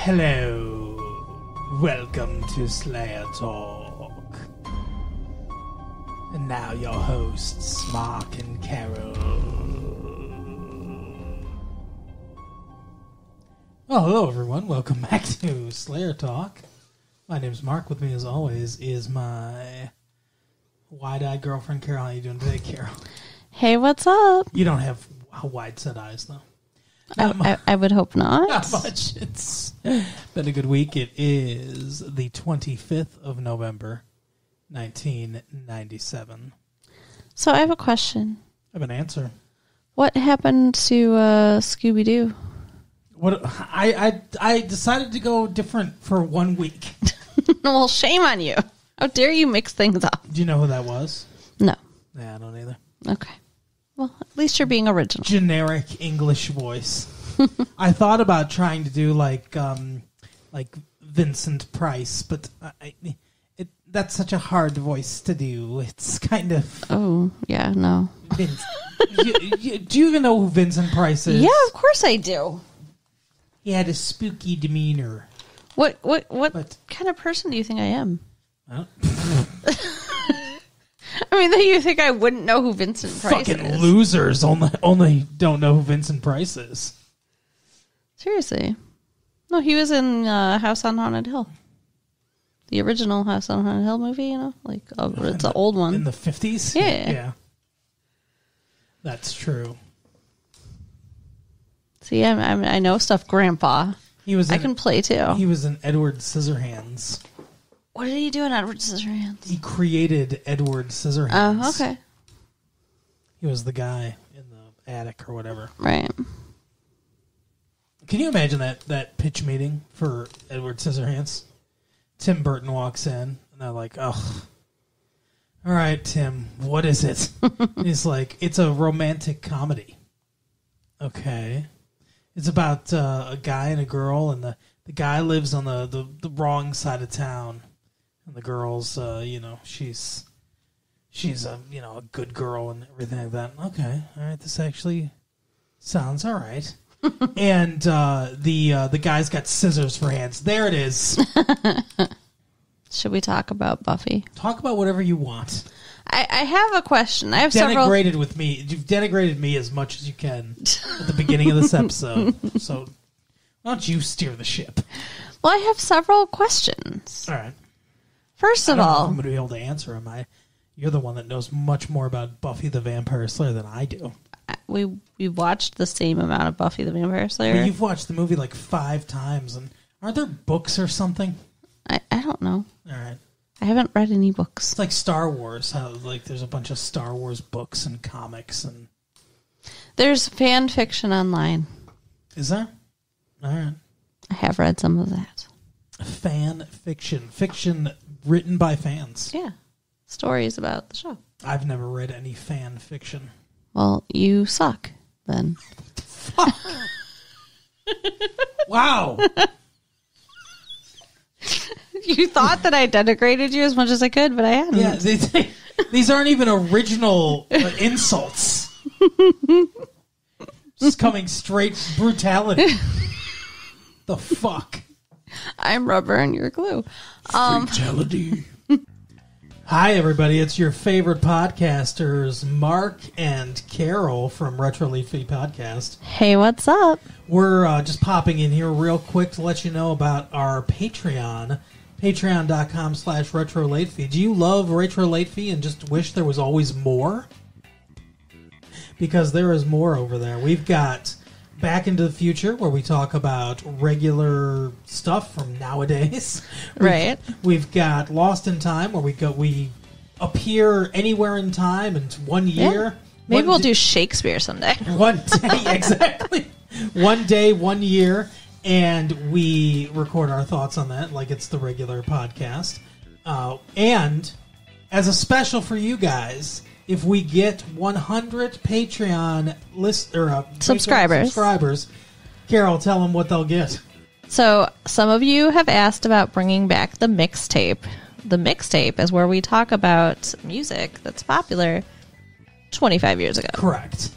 Hello. Welcome to Slayer Talk. And now your hosts, Mark and Carol. Well, hello everyone. Welcome back to Slayer Talk. My name's Mark. With me as always is my wide-eyed girlfriend, Carol. How you doing today, Carol? Hey, what's up? You don't have wide-set eyes, though. I would hope not. Not much. It's been a good week. It is the 25th of November, 1997. So I have a question. I have an answer. What happened to Scooby-Doo? What I decided to go different for 1 week. Well, shame on you. How dare you mix things up? Do you know who that was? No. Yeah, I don't either. Okay. Well, at least you're being original. Generic English voice. I thought about trying to do like Vincent Price, but that's such a hard voice to do. It's kind of... Oh, yeah, no. Do you even know who Vincent Price is? Yeah, of course I do. He had a spooky demeanor. What kind of person do you think I am? I mean, you think I wouldn't know who Vincent Price is? Fucking losers only don't know who Vincent Price is. Seriously. No, he was in House on Haunted Hill. The original House on Haunted Hill movie, you know? It's an old one. In the 50s? Yeah. That's true. See, I know stuff, Grandpa. I can play, too. He was in Edward Scissorhands. What did he do in Edward Scissorhands? He created Edward Scissorhands. Oh, okay. He was the guy in the attic or whatever. Right. Can you imagine that pitch meeting for Edward Scissorhands? Tim Burton walks in, and they're like, oh, all right, Tim, what is it? And he's like, it's a romantic comedy. Okay. It's about a guy and a girl, and the guy lives on the wrong side of town. And the girl's, she's a good girl and everything like that. Okay, all right, this actually sounds all right. And the guy's got scissors for hands. There it is. Should we talk about Buffy? Talk about whatever you want. I have a question. I have denigrated with me. You've denigrated me as much as you can at the beginning of this episode. So why don't you steer the ship? Well, I have several questions. All right. First of all, I'm going to be able to answer them. You're the one that knows much more about Buffy the Vampire Slayer than I do. We watched the same amount of Buffy the Vampire Slayer. But you've watched the movie like 5 times, and aren't there books or something? I don't know. All right. I haven't read any books. It's like Star Wars. How there's a bunch of Star Wars books and comics and. There's fan fiction online. Is there? All right. I have read some of that. Fan fiction written by fans. Yeah, stories about the show. I've never read any fan fiction. Well, you suck then. Fuck. Wow. You thought that I denigrated you as much as I could, but I hadn't. Yeah, these aren't even original insults. Just coming straight brutality. The fuck? I'm rubber and you're glue. Brutality. Hi, everybody. It's your favorite podcasters, Mark and Carol from Retro Late Fee Podcast. Hey, what's up? We're just popping in here real quick to let you know about our Patreon. Patreon.com/Retro Late Fee. Do you love Retro Late Fee and just wish there was always more? Because there is more over there. We've got Back into the Future, where we talk about regular stuff from nowadays. Right. We've got Lost in Time, where we appear anywhere in time in 1 year. Yeah. Maybe we'll do Shakespeare someday. One day, exactly. 1 day, 1 year, and we record our thoughts on that like it's the regular podcast. And as a special for you guys, if we get 100 Patreon subscribers, Carol, tell them what they'll get. So some of you have asked about bringing back the mixtape. The mixtape is where we talk about music that's popular 25 years ago. Correct.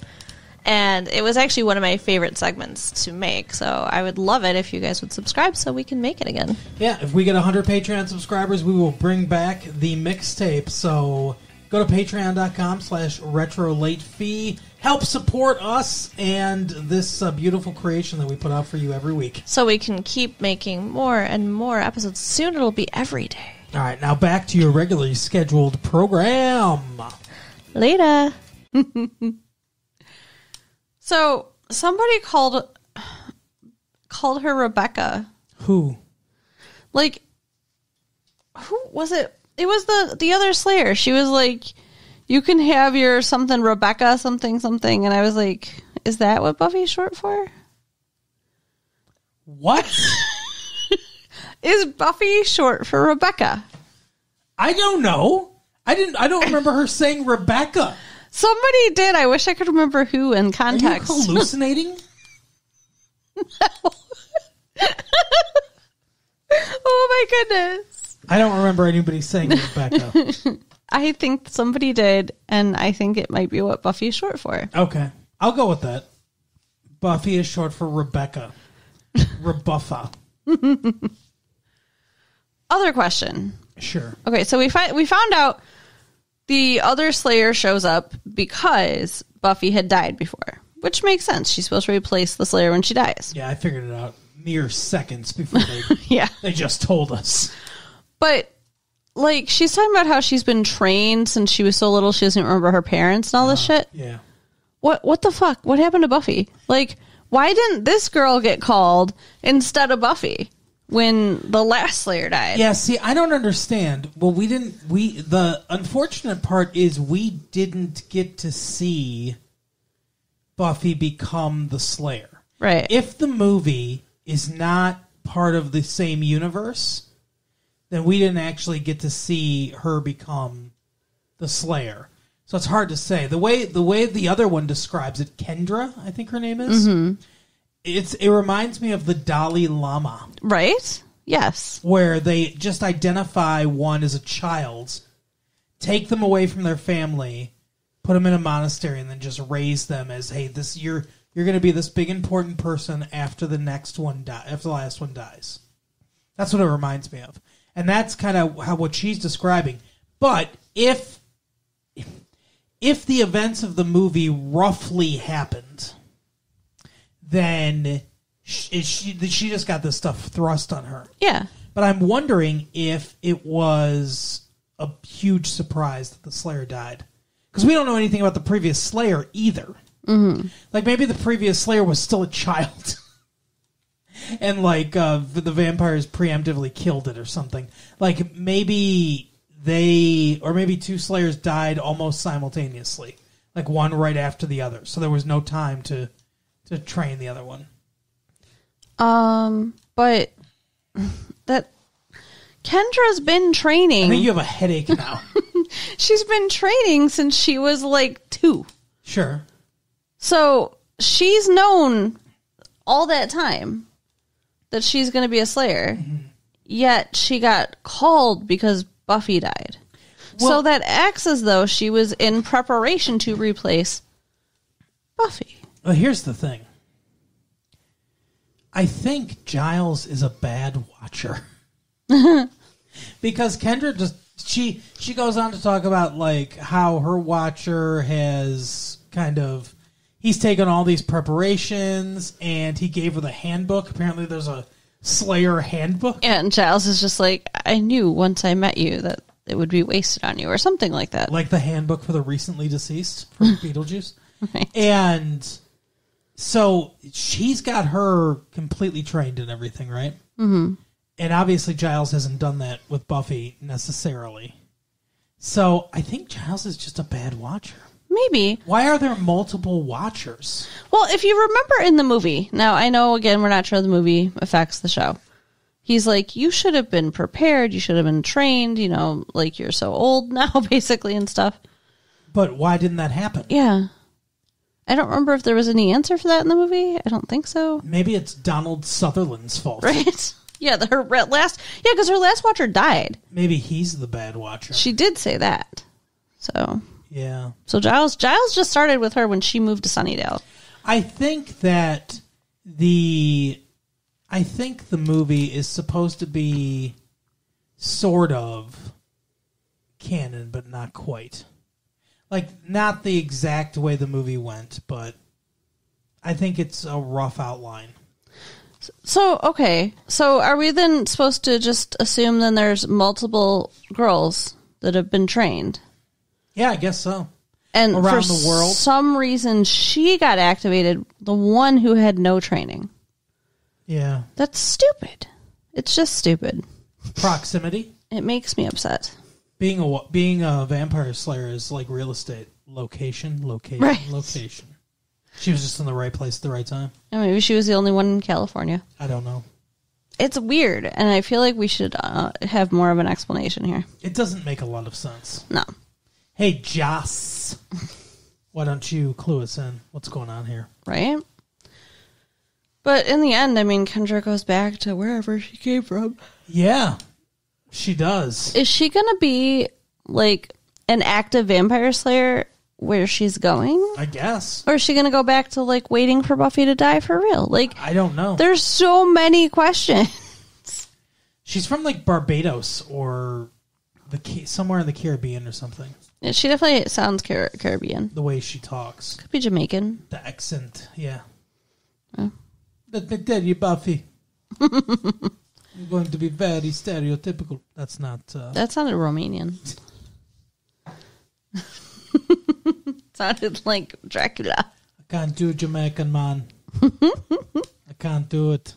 And it was actually one of my favorite segments to make. So I would love it if you guys would subscribe so we can make it again. Yeah, if we get 100 Patreon subscribers, we will bring back the mixtape. So go to patreon.com/retrolatefee. Help support us and this beautiful creation that we put out for you every week. So we can keep making more and more episodes. Soon it'll be every day. All right, now back to your regularly scheduled program. Later. So somebody called her Rebecca. Who? Like, who was it? It was the other Slayer. She was like, you can have your something Rebecca something something, and I was like, is that what Buffy's short for? What? Is Buffy short for Rebecca? I don't know. I don't remember her saying Rebecca. Somebody did. I wish I could remember who in context. Are you hallucinating? Oh my goodness. I don't remember anybody saying Rebecca. I think somebody did, and I think it might be what Buffy's short for. Okay. I'll go with that. Buffy is short for Rebecca. Rebuffa. Other question. Sure. Okay, so we found out the other Slayer shows up because Buffy had died before, which makes sense. She's supposed to replace the Slayer when she dies. Yeah, I figured it out mere seconds before Yeah. they just told us. But, like, she's talking about how she's been trained since she was so little she doesn't remember her parents and all this shit. Yeah. What the fuck? What happened to Buffy? Like, why didn't this girl get called instead of Buffy when the last Slayer died? Yeah, see, I don't understand. Well, the unfortunate part is we didn't get to see Buffy become the Slayer. Right. If the movie is not part of the same universe, then we didn't actually get to see her become the Slayer. So it's hard to say. The way the other one describes it, Kendra, I think her name is. Mm-hmm. It reminds me of the Dalai Lama. Right? Yes. Where they just identify one as a child, take them away from their family, put them in a monastery, and then just raise them as, hey, you're going to be this big important person after the last one dies. That's what it reminds me of. And that's kind of what she's describing. But if the events of the movie roughly happened, then she just got this stuff thrust on her. Yeah. But I'm wondering if it was a huge surprise that the Slayer died. Because we don't know anything about the previous Slayer either. Mm-hmm. Like, maybe the previous Slayer was still a child. And, like, the vampires preemptively killed it or something. Like, maybe two Slayers died almost simultaneously. Like, one right after the other. So there was no time to train the other one. But that Kendra's been training. I think you have a headache now. She's been training since she was like 2. Sure. So she's known all that time that she's going to be a Slayer. Mm-hmm. Yet she got called because Buffy died. Well, so that acts as though she was in preparation to replace Buffy. Well, here's the thing. I think Giles is a bad watcher. Because Kendra she goes on to talk about, like, how her watcher has he's taken all these preparations and he gave her the handbook. Apparently there's a Slayer handbook. Yeah, and Giles is just like, I knew once I met you that it would be wasted on you or something like that. Like the handbook for the recently deceased from Beetlejuice. Right. And so she's got her completely trained and everything, right? Mm-hmm. And obviously Giles hasn't done that with Buffy necessarily. So I think Giles is just a bad watcher. Maybe. Why are there multiple watchers? Well, if you remember in the movie, now I know, again, we're not sure the movie affects the show. He's like, you should have been prepared. You should have been trained, like you're so old now, basically, and stuff. But why didn't that happen? Yeah. I don't remember if there was any answer for that in the movie. I don't think so. Maybe it's Donald Sutherland's fault. Right? Yeah, because her last watcher died. Maybe he's the bad watcher. She did say that. So Yeah. So Giles just started with her when she moved to Sunnydale. I think that the movie is supposed to be sort of canon, but not quite. Like, not the exact way the movie went, but I think it's a rough outline. So, okay. So are we then supposed to just assume then there's multiple girls that have been trained? Yeah, I guess so. And around for the world. some reason, she got activated, the one who had no training. Yeah. That's stupid. It's just stupid. Proximity. It makes me upset. Being a vampire slayer is like real estate. Location. Right. Location. She was just in the right place at the right time. And maybe she was the only one in California. I don't know. It's weird, and I feel like we should have more of an explanation here. It doesn't make a lot of sense. No. Hey, Joss. Why don't you clue us in? What's going on here? Right? But in the end, I mean, Kendra goes back to wherever she came from. Yeah, she does. Is she going to be, like, an active vampire slayer where she's going? I guess. Or is she going to go back to, like, waiting for Buffy to die for real? Like, I don't know. there's so many questions. She's from, like, Barbados or somewhere in the Caribbean or something. Yeah, she definitely sounds Caribbean. The way she talks. Could be Jamaican. The accent, yeah. Oh. Let me tell you, Buffy. I'm going to be very stereotypical. That's not... That sounded Romanian. Sounded like Dracula. I can't do Jamaican, man. I can't do it.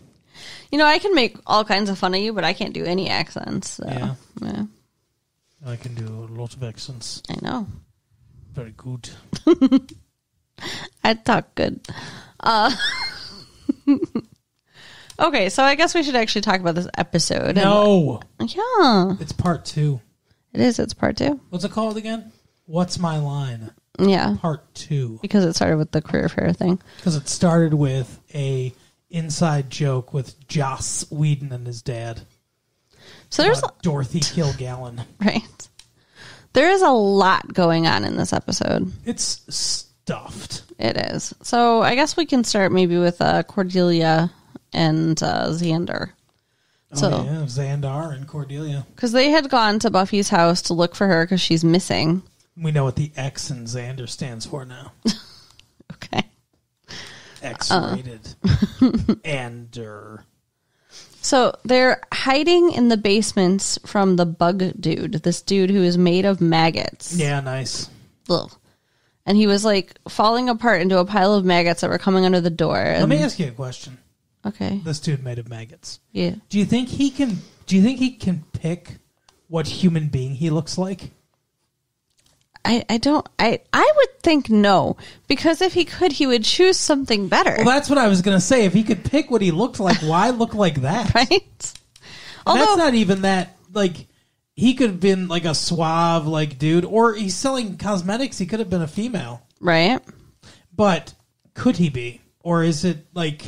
You know, I can make all kinds of fun of you, but I can't do any accents. So, Yeah. I can do a lot of accents. I know. Very good. I talk good. Okay, so I guess we should actually talk about this episode. No. Yeah. It's part 2. It is. It's part 2. What's it called again? What's My Line? Yeah. Part 2. Because it started with the career fair thing. Because it started with a inside joke with Joss Whedon and his dad. So there's... Dorothy Kilgallen. Right. There is a lot going on in this episode. It's stuffed. It is. So I guess we can start maybe with Cordelia and Xander. So, Oh, yeah. Xandar and Cordelia. because they had gone to Buffy's house to look for her because she's missing. We know what the X in Xander stands for now. Okay. X-rated. Ander. So they're hiding in the basements from the bug dude, this dude who is made of maggots. Yeah, nice. Ugh. And he was like falling apart into a pile of maggots that were coming under the door. Let me ask you a question. Okay. This dude made of maggots. Yeah. Do you think he can pick what human being he looks like? I would think no, because if he could, he would choose something better. Well, that's what I was going to say. If he could pick what he looked like, why look like that? Right? That's not even that, like, he could have been like a suave, like, dude, or he's selling cosmetics. He could have been a female. Right? But could he be? Or is it like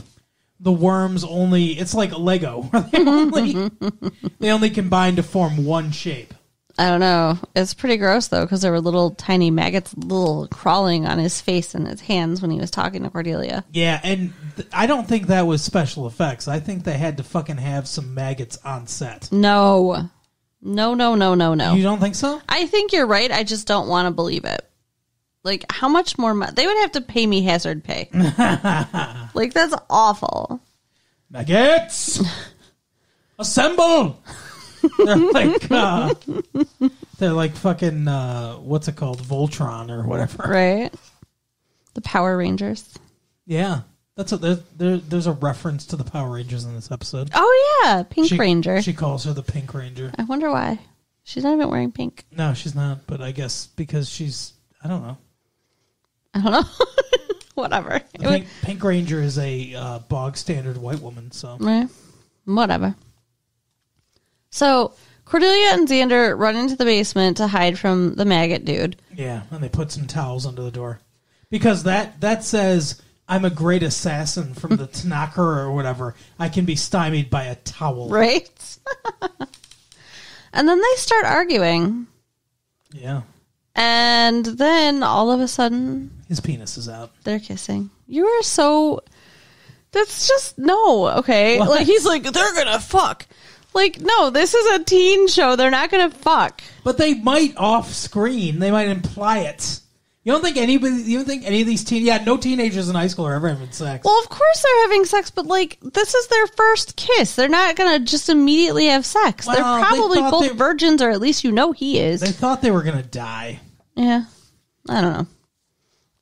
the worms only, it's like a Lego. They only combine to form one shape. I don't know. It's pretty gross, though, because there were little tiny maggots crawling on his face and his hands when he was talking to Cordelia. Yeah, and I don't think that was special effects. I think they had to fucking have some maggots on set. No. No. You don't think so? I think you're right. I just don't want to believe it. Like, how much more they would have to pay me hazard pay. Like, that's awful. Maggots! Assemble! They're like fucking, what's it called? Voltron or whatever. Right? The Power Rangers. Yeah. That's what there's a reference to the Power Rangers in this episode. Oh, yeah. Pink Ranger. She calls her the Pink Ranger. I wonder why. She's not even wearing pink. No, she's not, but I guess because she's, I don't know. Whatever. Pink Ranger is a bog standard white woman, so. Whatever. So, Cordelia and Xander run into the basement to hide from the maggot dude. Yeah, and they put some towels under the door. Because that says, I'm a great assassin from the Tanaka or whatever. I can be stymied by a towel. Right? And then they start arguing. Yeah. And then all of a sudden, his penis is out. they're kissing. You are so... That's just... No, okay? What? Like, he's like, they're gonna fuck. Like, no, this is a teen show. They're not gonna fuck. But they might off screen. They might imply it. You don't think any of these no teenagers in high school are ever having sex. Well, of course they're having sex, but, like, this is their first kiss. They're not gonna just immediately have sex. Well, they're they probably thought both virgins, or at least you know he is. They thought they were going to die. Yeah. I don't know.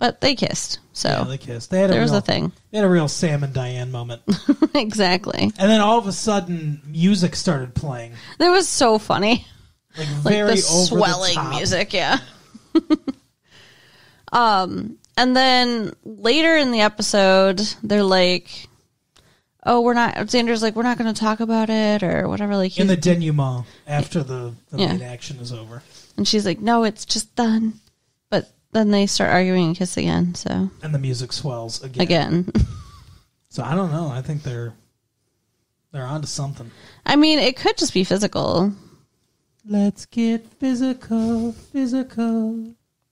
But they kissed, so... Yeah, they kissed. There was a thing. They had a real Sam and Diane moment. Exactly. And then all of a sudden, music started playing. That was so funny. Like, Like very the over swelling the top music, yeah. And then later in the episode, they're like, "Oh, Xander's like, we're not going to talk about it or whatever." Like in the denouement after the Yeah. main action is over, and she's like, "No, it's just done." But then they start arguing and kiss again. So and the music swells again, So I don't know. I think they're onto something. I mean, it could just be physical. Let's get physical.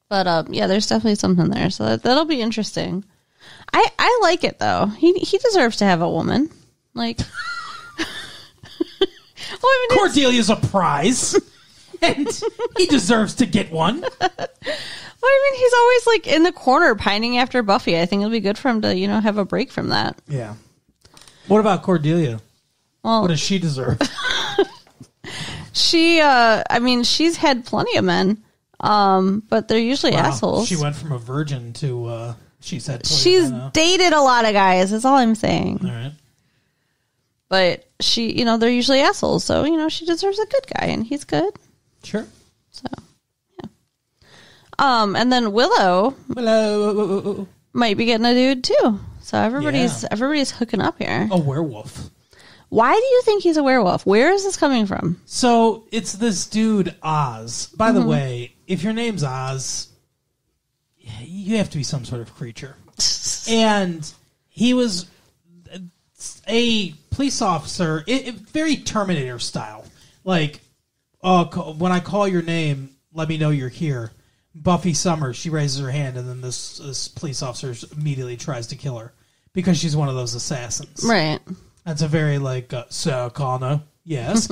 But yeah, there's definitely something there. So that'll be interesting. I like it though. He deserves to have a woman. Like, well, I mean, Cordelia's a prize, and he deserves to get one. well, I mean, he's always like in the corner pining after Buffy. I think it'll be good for him to have a break from that. Yeah. What about Cordelia? Well, What does she deserve? she, I mean, she's had plenty of men, but they're usually Wow. assholes. She went from a virgin to she's had. She's dated a lot of guys. That's all I'm saying. All right. But she, they're usually assholes. So, she deserves a good guy, and he's good. Sure. So, yeah. And then Willow Hello. might be getting a dude too. So everybody's hooking up here. A werewolf. Why do you think he's a werewolf? Where is this coming from? So it's this dude Oz. By the way, if your name's Oz, you have to be some sort of creature. And he was a police officer, very Terminator style. Like, when I call your name, let me know you're here. Buffy Summers, she raises her hand, and then this police officer immediately tries to kill her because she's one of those assassins. Right. That's a very Sarah Connor, yes.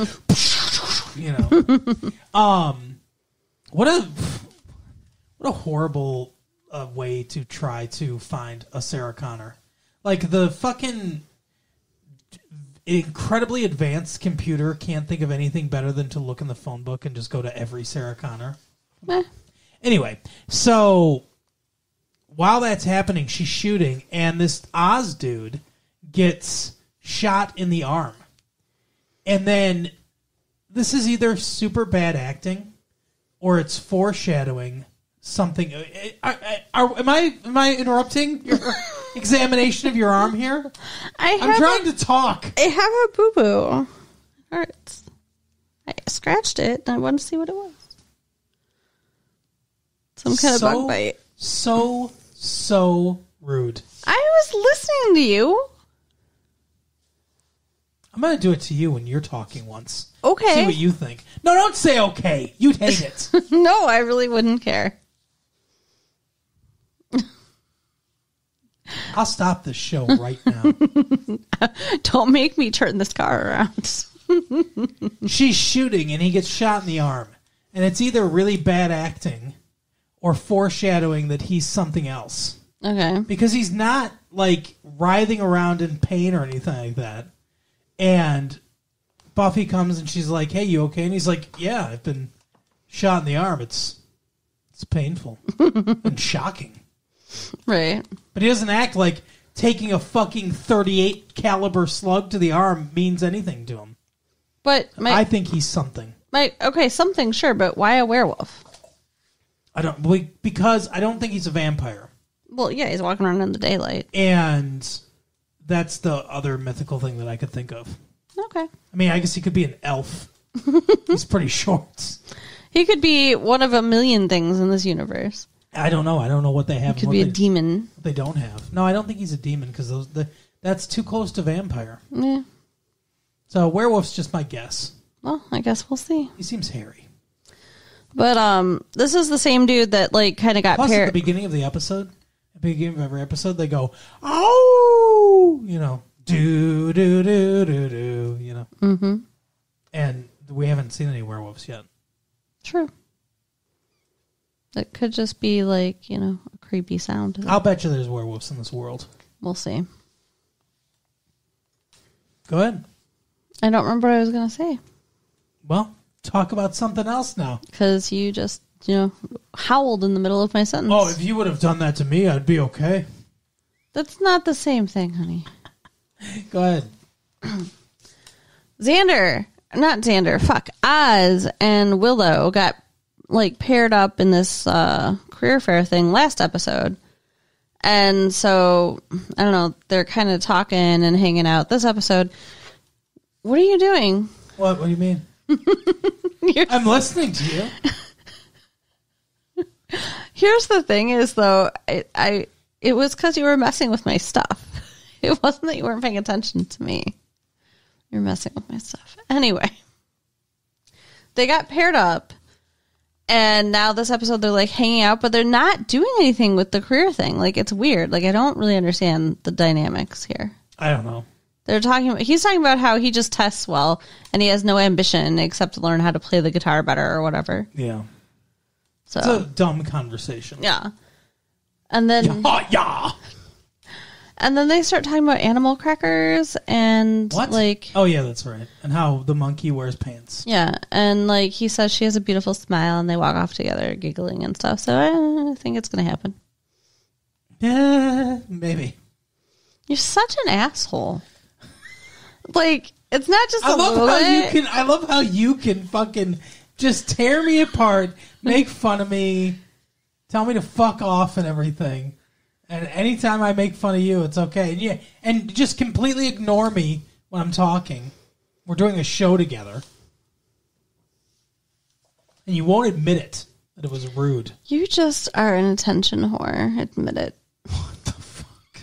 What a horrible way to try to find a Sarah Connor. Like, the fucking incredibly advanced computer can't think of anything better than to look in the phone book and just go to every Sarah Connor. Anyway, so while that's happening, she's shooting, and this Oz dude gets shot in the arm. And then this is either super bad acting or it's foreshadowing something. Am I interrupting your examination of your arm here? I'm trying to talk. I have a boo-boo. It hurts. I scratched it, and I wanted to see what it was. Some kind of bug bite. So rude. I was listening to you. I'm going to do it to you when you're talking once. Okay. See what you think. No, don't say okay. You'd hate it. No, I really wouldn't care. I'll stop this show right now. Don't make me turn this car around. She's shooting and he gets shot in the arm. And it's either really bad acting or foreshadowing that he's something else. Okay. Because he's not, writhing around in pain or anything like that. And Buffy comes and she's like, "Hey, you okay?" And he's like, "Yeah, I've been shot in the arm. It's painful and shocking." Right. But he doesn't act like taking a fucking .38 caliber slug to the arm means anything to him. But I think he's something. Okay, something, sure, but why a werewolf? Because I don't think he's a vampire. Well, yeah, he's walking around in the daylight. And that's the other mythical thing that I could think of. Okay. I mean, I guess he could be an elf. He's pretty short. He could be one of a million things in this universe. I don't know. I don't know what they have. He could be a demon. What they don't have. No, I don't think he's a demon because that's too close to vampire. Yeah. So werewolf's just my guess. Well, I guess we'll see. He seems hairy. But this is the same dude that like kind of got Plus, at paired. the beginning of the episode, at the beginning of every episode, they go, "Oh," do do do do do, Mm-hmm. And we haven't seen any werewolves yet. True. It could just be like a creepy sound. I'll bet you there's werewolves in this world. We'll see. Go ahead. I don't remember what I was gonna say Well, talk about something else now. because you just howled in the middle of my sentence. Oh, if you would have done that to me, I'd be okay. That's not the same thing, honey. Go ahead. Oz and Willow got like paired up in this career fair thing last episode. And so, I don't know, they're kind of talking and hanging out this episode. What are you doing? What do you mean? I'm listening to you. Here's the thing is, though, it was because you were messing with my stuff. It wasn't that you weren't paying attention to me. You're messing with my stuff. Anyway, they got paired up, and now this episode they're like hanging out, but they're not doing anything with the career thing. Like, it's weird. Like, I don't really understand the dynamics here. I don't know. He's talking about how he just tests well, and he has no ambition except to learn how to play the guitar better or whatever. Yeah. So It's a dumb conversation. yeah. And then Yeah. And then they start talking about animal crackers and What? like Oh, yeah, that's right. And how the monkey wears pants. yeah, and like he says she has a beautiful smile, and they walk off together giggling and stuff. So I think it's gonna happen. Yeah, maybe. You're such an asshole. Like it's not just I a love little how bit. you can fucking just tear me apart, make fun of me, tell me to fuck off and everything. And anytime I make fun of you, it's okay. And and just completely ignore me when I'm talking. We're doing a show together. And you won't admit it, that it was rude. You just are an attention whore. Admit it. What the fuck?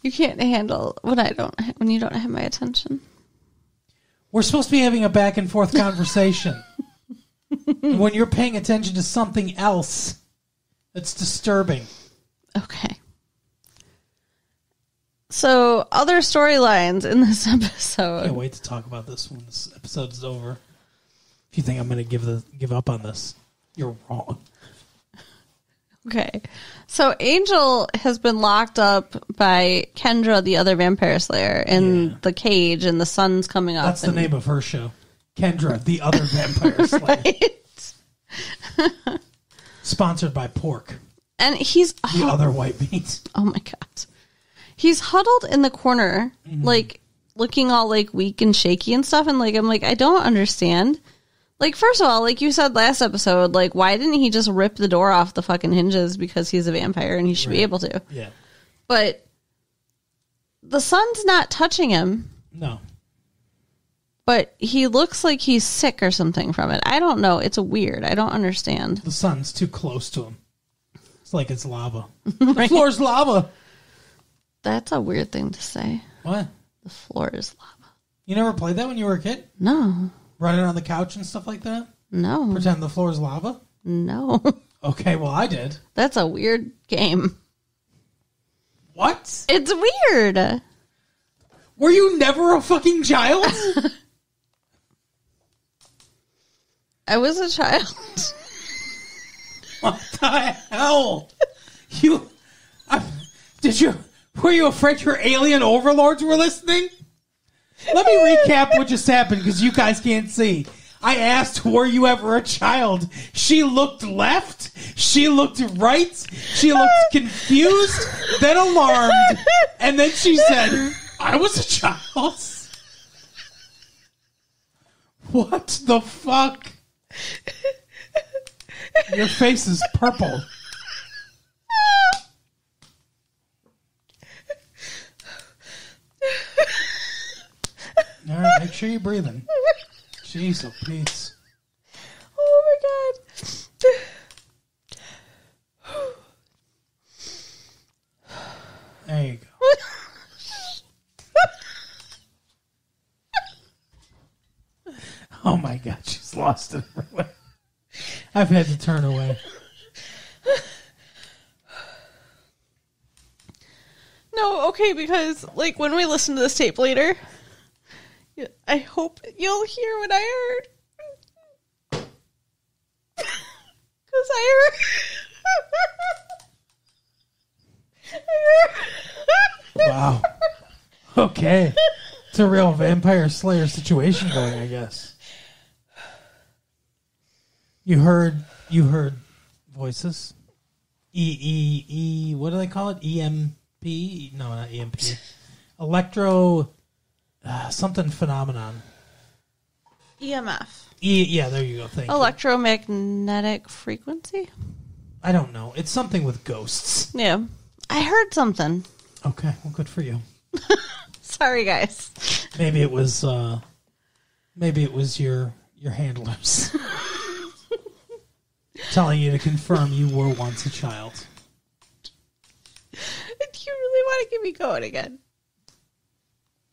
You can't handle when you don't have my attention. We're supposed to be having a back and forth conversation. When you're paying attention to something else, that's disturbing. Okay. So, other storylines in this I episode. can't wait to talk about this when this episode's over. If you think I'm going to give up on this, you're wrong. Okay. So, Angel has been locked up by Kendra, the other vampire slayer, in the cage, and the sun's coming up. That's the name of her show. Kendra, the other vampire slayer. Right? Sponsored by Pork, And he's... the other white meat. Oh, my God. He's huddled in the corner, like, looking all, like, weak and shaky and stuff, and, like, I'm like, I don't understand. Like, first of all, like you said last episode, like, why didn't he just rip the door off the fucking hinges because he's a vampire and he should be able to? Yeah. But the sun's not touching him, No. but he looks like he's sick or something from it. I don't know. It's weird. I don't understand. The sun's too close to him. It's like it's lava. The floor's lava. That's a weird thing to say. What? The floor is lava. You never played that when you were a kid? No. Running on the couch and stuff like that? No. Pretend the floor's lava? No. Okay, well, I did. That's a weird game. What? It's weird. Were you never a fucking child? I was a child. What the hell? Were you afraid your alien overlords were listening? Let me recap what just happened because you guys can't see. I asked, were you ever a child? She looked left. She looked right. She looked confused, then alarmed. And then she said, I was a child. What the fuck? Your face is purple. All right, make sure you're breathing. Jeez, oh, peace. Oh my god. There you go. Oh my god, she's just lost it everywhere. I've had to turn away. No, okay, because, like, when we listen to this tape later, I hope you'll hear what I heard. Because I heard... Wow. Okay. It's a real Vampire Slayer situation going, I guess. You heard voices? What do they call it? EMP? No, not EMP. Electro something phenomenon. EMF. Yeah, there you go. Thank you. Electromagnetic frequency? I don't know. It's something with ghosts. Yeah. I heard something. Okay, well, good for you. Sorry, guys. Maybe it was your handlers telling you to confirm you were once a child. Do you really want to get me going again?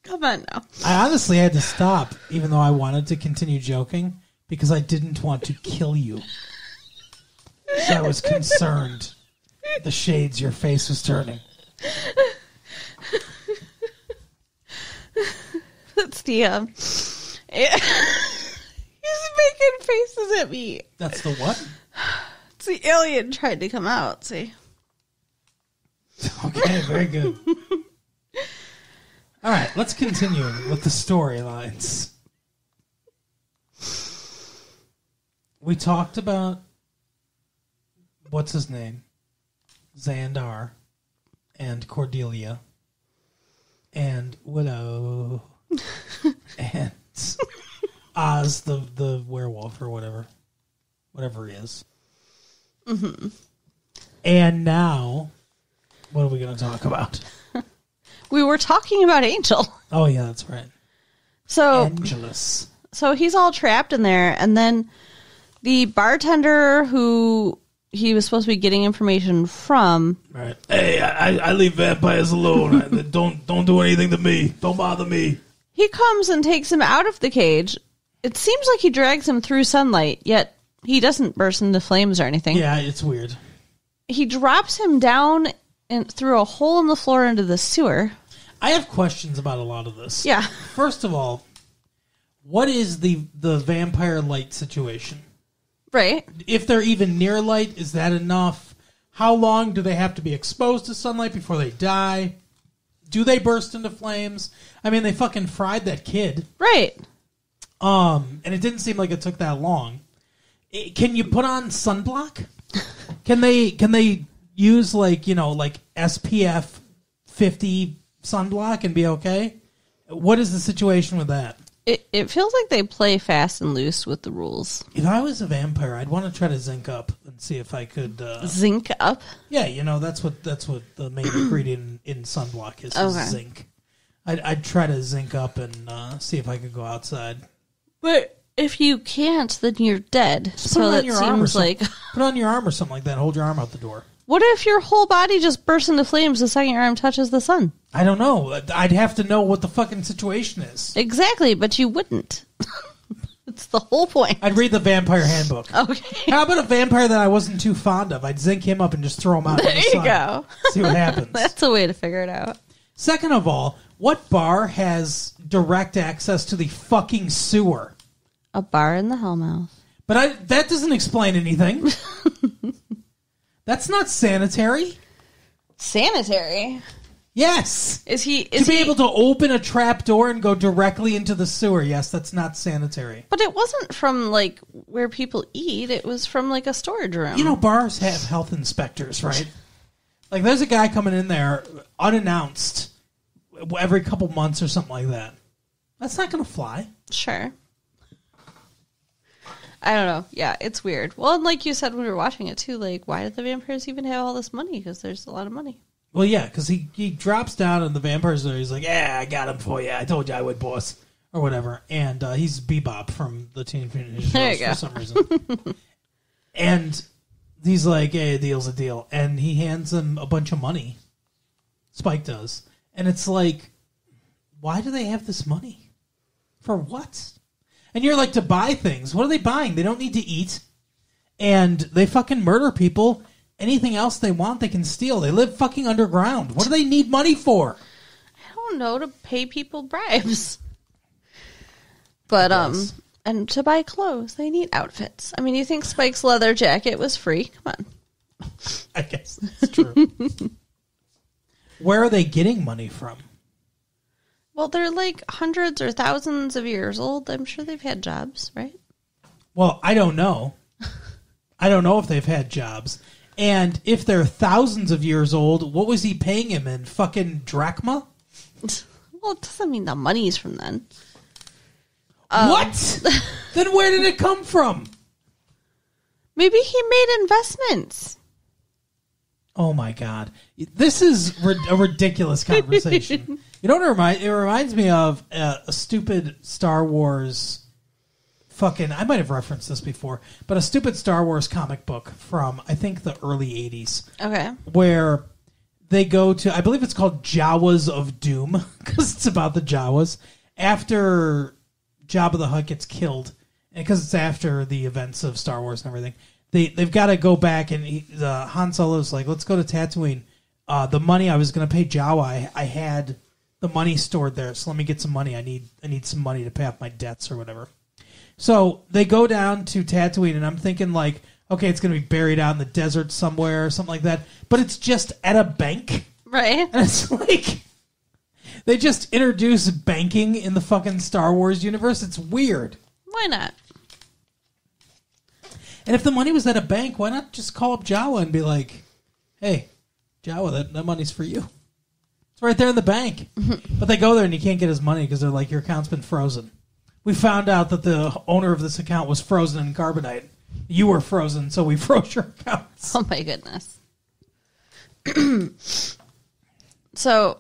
Come on now. I honestly had to stop, even though I wanted to continue joking, because I didn't want to kill you. So I was concerned the shades your face was turning. That's the he's making faces at me. That's the what? It's the alien trying to come out. See. Okay, very good. All right, let's continue with the storylines. We talked about what's his name, Xandar, and Cordelia, and Willow, and Oz, the werewolf or whatever he is. Mm-hmm. And now, what are we going to talk about? We were talking about Angel. Oh yeah, that's right. So Angelus. So he's all trapped in there, and then the bartender who he was supposed to be getting information from. Right. Hey, I leave vampires alone. Don't do anything to me. Don't bother me. He comes and takes him out of the cage. It seems like he drags him through sunlight, yet he doesn't burst into flames or anything. Yeah, it's weird. He drops him down and through a hole in the floor into the sewer. I have questions about a lot of this. Yeah. First of all, what is the vampire light situation? Right. If they're even near light, is that enough? How long do they have to be exposed to sunlight before they die? Do they burst into flames? I mean, they fucking fried that kid. Right. And it didn't seem like it took that long. Can you put on sunblock? Can they use like SPF 50 sunblock and be okay? What is the situation with that? It feels like they play fast and loose with the rules. If I was a vampire, I'd want to try to zinc up and see if I could zinc up. Yeah, that's what the main ingredient in sunblock is zinc. I'd try to zinc up and see if I could go outside. But if you can't, then you're dead. So that seems like put on your arm or something like that. Hold your arm out the door. What if your whole body just bursts into flames the second your arm touches the sun? I don't know. I'd have to know what the fucking situation is. Exactly, but you wouldn't. It's the whole point. I'd read the vampire handbook. Okay. How about a vampire that I wasn't too fond of? I'd zinc him up and just throw him out. There you go. See what happens. That's a way to figure it out. Second of all, what bar has direct access to the fucking sewer? A bar in the Hellmouth. But that doesn't explain anything. That's not sanitary. Sanitary? Yes. Is he able to open a trap door and go directly into the sewer? Yes, that's not sanitary. But it wasn't from like where people eat. It was from like a storage room. You know, bars have health inspectors, right? Like there's a guy coming in there unannounced every couple months or something like that. That's not going to fly. Sure. I don't know. Yeah, it's weird. Well, and like you said when we were watching it too, like why did the vampires even have all this money? Because there's a lot of money. Well, yeah, because he drops down and the vampires are, he's like, yeah, I got him for you. I told you I would, boss. Or whatever. And he's Bebop from the Teenage Mutant Ninja Turtles for some reason. And he's like, hey, a deal's a deal. And he hands him a bunch of money. Spike does. And it's like, why do they have this money? For what? And you're like, to buy things. What are they buying? They don't need to eat. And they fucking murder people. Anything else they want, they can steal. They live fucking underground. What do they need money for? I don't know, to pay people bribes. But, and to buy clothes, they need outfits. I mean, you think Spike's leather jacket was free? Come on. I guess that's true. Where are they getting money from? Well, they're like hundreds or thousands of years old. I'm sure they've had jobs, right? Well, I don't know. I don't know if they've had jobs. And if they're thousands of years old, what was he paying him in? Fucking drachma? Well, it doesn't mean the money's from then. What? Then where did it come from? Maybe he made investments. Oh my God. This is a ridiculous conversation. You know what it reminds me of? A stupid Star Wars fucking, I might have referenced this before, but a stupid Star Wars comic book from, I think, the early 80s. Okay. Where they go to, I believe it's called Jawas of Doom, because it's about the Jawas. After Jabba the Hutt gets killed, and because it's after the events of Star Wars and everything, they've got to go back, and Han Solo's like, let's go to Tatooine. The money I was going to pay Jawa, I had the money stored there, so let me get some money. I need some money to pay off my debts or whatever. So they go down to Tatooine, and I'm thinking like, okay, it's going to be buried out in the desert somewhere or something like that, but it's just at a bank. Right. And it's like, they just introduce banking in the fucking Star Wars universe. It's weird. Why not? And if the money was at a bank, why not just call up Jawa and be like, hey, Jawa, that money's for you. It's right there in the bank. But they go there and you can't get his money because they're like, your account's been frozen. We found out that the owner of this account was frozen in carbonite. You were frozen, so we froze your accounts. Oh my goodness. So,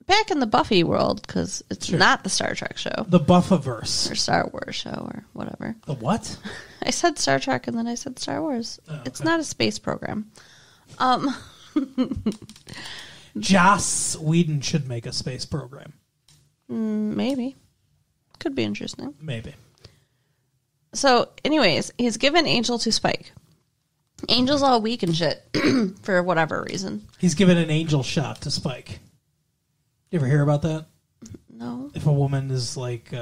back in the Buffy world, because it's not the Star Trek show. The Buffaverse. Or Star Wars show, or whatever. The what? I said Star Trek and then I said Star Wars. Oh, okay. It's not a space program. Joss Whedon should make a space program. Maybe. Could be interesting. Maybe. So, anyways, he's given Angel to Spike. Angel's all weak and shit for whatever reason. He's given an angel shot to Spike. You ever hear about that? No. If a woman is like,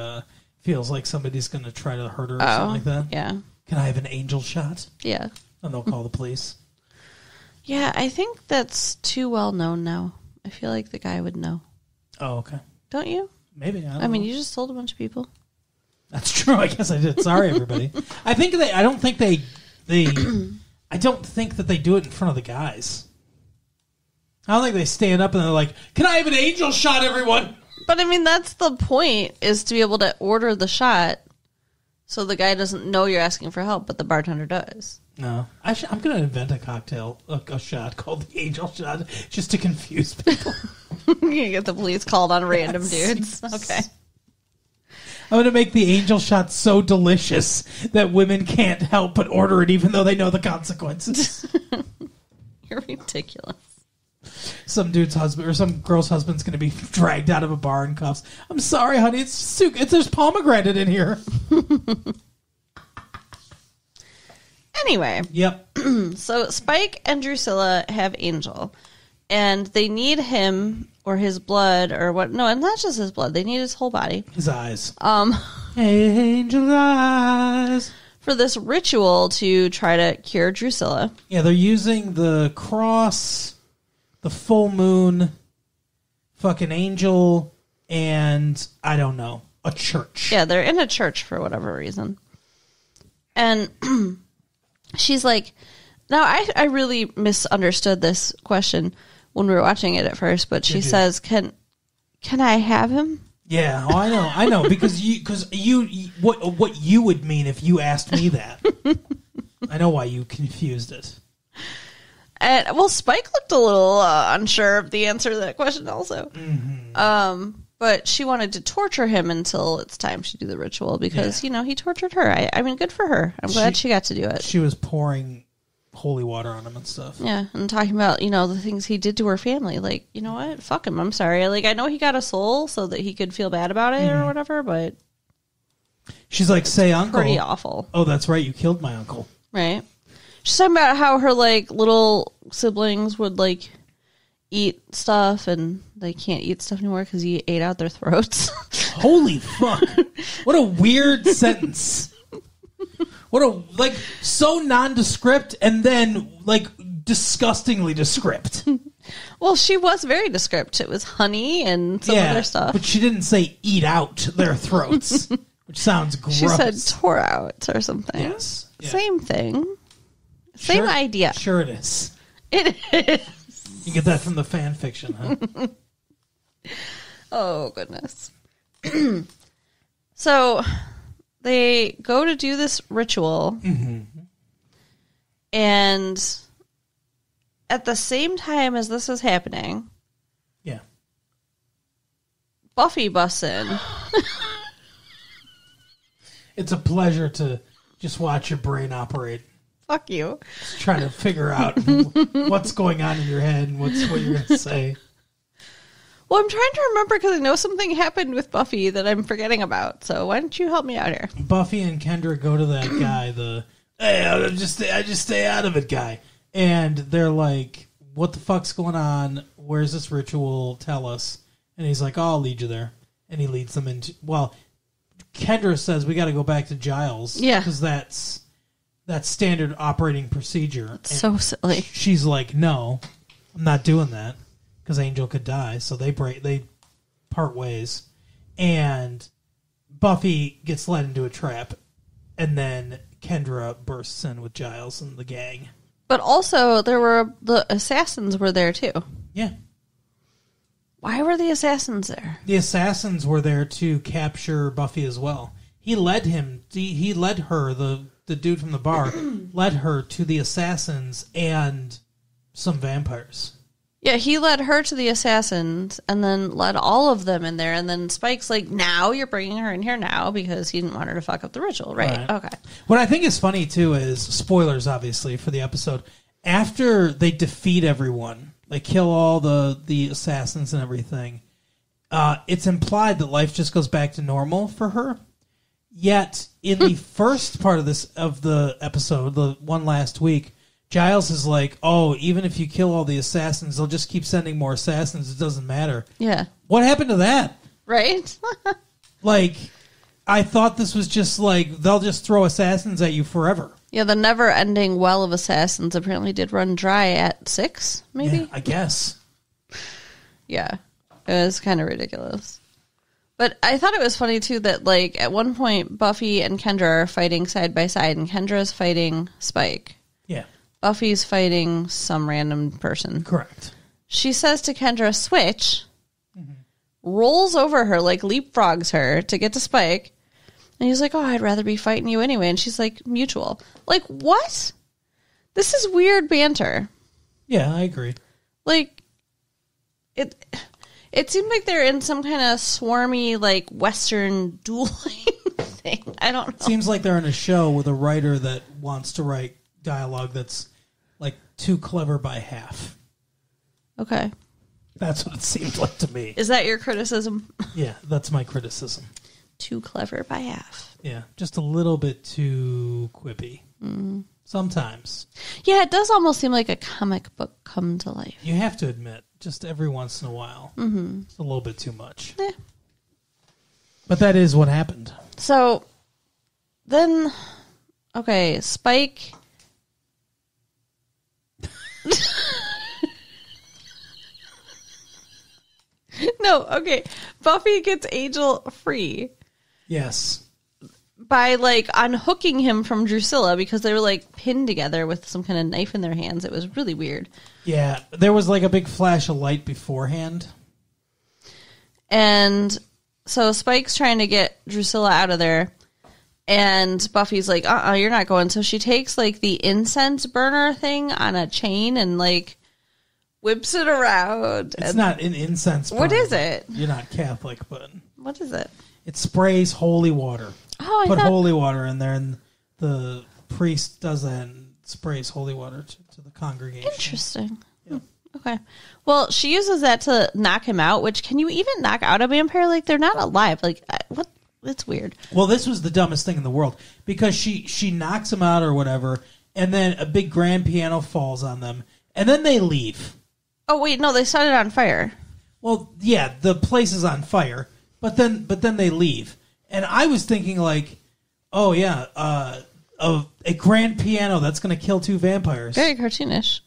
feels like somebody's going to try to hurt her or something like that? Yeah. Can I have an angel shot? Yeah. And they'll call the police. Yeah, I think that's too well known now. I feel like the guy would know. Oh, okay. Don't you? Maybe. I mean, you just told a bunch of people. That's true. I guess I did. Sorry, everybody. I don't think that they do it in front of the guys. I don't think they stand up and they're like, can I have an angel shot, everyone? But I mean, that's the point, is to be able to order the shot so the guy doesn't know you're asking for help, but the bartender does. No. I'm going to invent a cocktail, a shot called the angel shot, just to confuse people. You get the police called on random dudes. Okay. I'm going to make the angel shot so delicious that women can't help but order it even though they know the consequences. You're ridiculous. Some dude's husband or some girl's husband's going to be dragged out of a bar in cuffs. I'm sorry, honey. There's pomegranate in here. Anyway. Yep. So Spike and Drusilla have Angel. And they need him or his blood or what. No, and not just his blood. They need his whole body. His eyes. Angel eyes. For this ritual to try to cure Drusilla. Yeah, they're using the cross, the full moon, fucking angel, and I don't know, a church. Yeah, they're in a church for whatever reason. And she's like, now I really misunderstood this question when we were watching it at first, but she says, "Can I have him?" Yeah, oh, I know, because what you would mean if you asked me that. I know why you confused it. And well, Spike looked a little unsure of the answer to that question, also. Mm-hmm. But she wanted to torture him until it's time to do the ritual because he tortured her. I mean, good for her. I'm glad she got to do it. She was pouring holy water on him and stuff. Yeah, and talking about, the things he did to her family. Like, you know what? Fuck him. I'm sorry. Like, I know he got a soul so that he could feel bad about it or whatever, but She's like, say uncle. Pretty awful. Oh, that's right. You killed my uncle. Right. She's talking about how her like little siblings would like eat stuff and they can't eat stuff anymore because he ate out their throats. Holy fuck. What a weird sentence. What a, like, so nondescript and then, like, disgustingly descript. Well, she was very descript. It was honey and some other stuff. But she didn't say eat out their throats, which sounds gross. She said tore out or something. Yes. Yeah. Same thing. Same idea. Sure it is. It is. You get that from the fan fiction, huh? Oh, goodness. So they go to do this ritual. And at the same time as this is happening, yeah, Buffy busts in. It's a pleasure to just watch your brain operate. Fuck you. Just trying to figure out what's going on in your head and what you're going to say. Well, I'm trying to remember because I know something happened with Buffy that I'm forgetting about. So why don't you help me out here? Buffy and Kendra go to that guy, hey, I just stay out of it guy. And they're like, what the fuck's going on? Where's this ritual? Tell us. And he's like, oh, I'll lead you there. And he leads them into, well, Kendra says we got to go back to Giles. Yeah. Because that's standard operating procedure. It's so silly. She's like, no, I'm not doing that. Because Angel could die. So they part ways. And Buffy gets led into a trap. And then Kendra bursts in with Giles and the gang. But also, the assassins were there too. Yeah. Why were the assassins there? The assassins were there to capture Buffy as well. He led her, the dude from the bar, led her to the assassins and some vampires. Yeah, he led her to the assassins and then led all of them in there. And then Spike's like, now you're bringing her in here now because he didn't want her to fuck up the ritual, right? Okay. What I think is funny, too, is spoilers, obviously, for the episode. After they defeat everyone, they kill all the assassins and everything, it's implied that life just goes back to normal for her. Yet, in the first part of the episode, the one last week, Giles is like, oh, even if you kill all the assassins, they'll just keep sending more assassins. It doesn't matter. Yeah. What happened to that? Right? Like, I thought this was just like, they'll just throw assassins at you forever. Yeah, the never-ending well of assassins apparently did run dry at 6, maybe? Yeah, I guess. Yeah. It was kind of ridiculous. But I thought it was funny, too, that, like, at one point, Buffy and Kendra are fighting side by side, and Kendra's fighting Spike. Yeah. Buffy's fighting some random person. Correct. She says to Kendra, switch, rolls over her, like leapfrogs her to get to Spike. And he's like, oh, I'd rather be fighting you anyway. And she's like, mutual. Like, what? This is weird banter. Yeah, I agree. Like, it seemed like they're in some kind of swarmy, like, Western dueling thing. I don't know. Seems like they're in a show with a writer that wants to write dialogue that's like too clever by half. Okay. That's what it seemed like to me. Is that your criticism? Yeah, that's my criticism. Too clever by half. Yeah, just a little bit too quippy. Sometimes. Yeah, it does almost seem like a comic book come to life. You have to admit, just every once in a while, it's a little bit too much. Yeah. But that is what happened. So, then, okay, Spike... No, okay. Buffy gets Angel free Yes. by, like, unhooking him from Drusilla because they were, like, pinned together with some kind of knife in their hands. It was really weird. Yeah, there was, like, a big flash of light beforehand. And so Spike's trying to get Drusilla out of there, and Buffy's like, you're not going. So she takes, like, the incense burner thing on a chain and, like, whips it around. It's not an incense burner. What is it? You're not Catholic, but... What is it? It sprays holy water. Oh, I Put thought... holy water in there, and the priest does that and sprays holy water to the congregation. Interesting. Yeah. Okay. Well, she uses that to knock him out, which can you even knock out a vampire? Like, they're not alive. Like, what? it's weird. Well, this was the dumbest thing in the world because she knocks them out or whatever, and then a big grand piano falls on them, and then they leave. Oh wait, no, they set it on fire. Well, yeah, the place is on fire, but then they leave, and I was thinking like, oh yeah, a grand piano that's going to kill 2 vampires. Very cartoonish.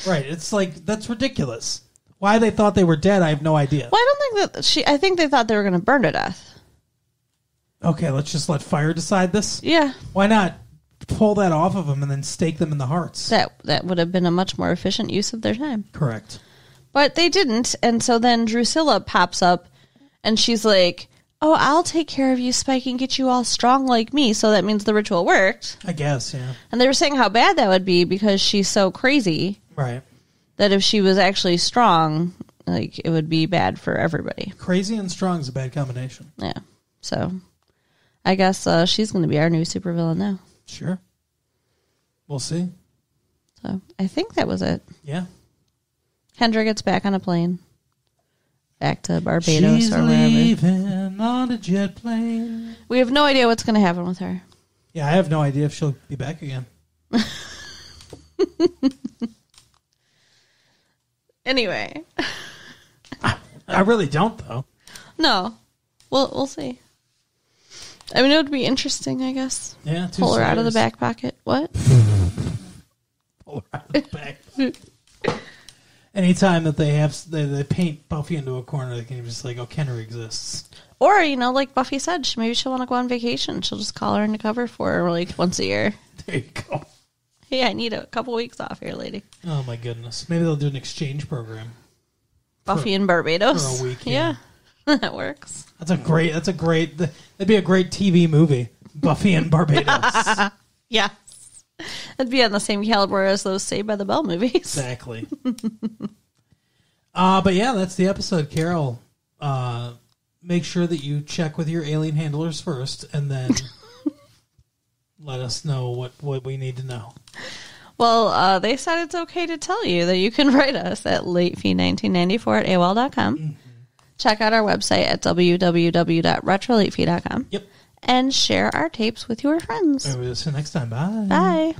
Right? It's like that's ridiculous. Why they thought they were dead, I have no idea. Well, I don't think that I think they thought they were going to burn to death. Okay, let's just let fire decide this. Yeah. Why not pull that off of them and then stake them in the hearts? That would have been a much more efficient use of their time. Correct. But they didn't, and so then Drusilla pops up, and she's like, oh, I'll take care of you, Spike, and get you all strong like me. So that means the ritual worked. I guess, yeah. And they were saying how bad that would be because she's so crazy. Right. That if she was actually strong, like, it would be bad for everybody. Crazy and strong is a bad combination. Yeah. So I guess she's going to be our new supervillain now. Sure. We'll see. So I think that was it. Yeah. Kendra gets back on a plane. Back to Barbados She's or wherever. leaving on a jet plane. We have no idea what's going to happen with her. Yeah, I have no idea if she'll be back again. Anyway. I really don't, though. No. We'll see. I mean, it would be interesting, I guess. Yeah, Pull her out of the back pocket. What? Pull her out of the back. Anytime that they paint Buffy into a corner, they can just like, oh, Kenner exists. Or, like Buffy said, maybe she'll want to go on vacation. She'll just call her in to cover for her like once a year. There you go. Hey, I need a couple weeks off here, lady. Oh my goodness. Maybe they'll do an exchange program. Buffy in Barbados. For a week. Yeah. That works. That'd be a great TV movie. Buffy in Barbados. Yeah. It'd be on the same caliber as those Saved by the Bell movies. Exactly. But yeah, that's the episode, Carol. Make sure that you check with your alien handlers first, and then let us know what we need to know. Well, they said it's okay to tell you that you can write us at latefee1994@AOL.com. Mm-hmm. Check out our website at www.retrolatefee.com. Yep. And share our tapes with your friends. We'll see you next time. Bye. Bye.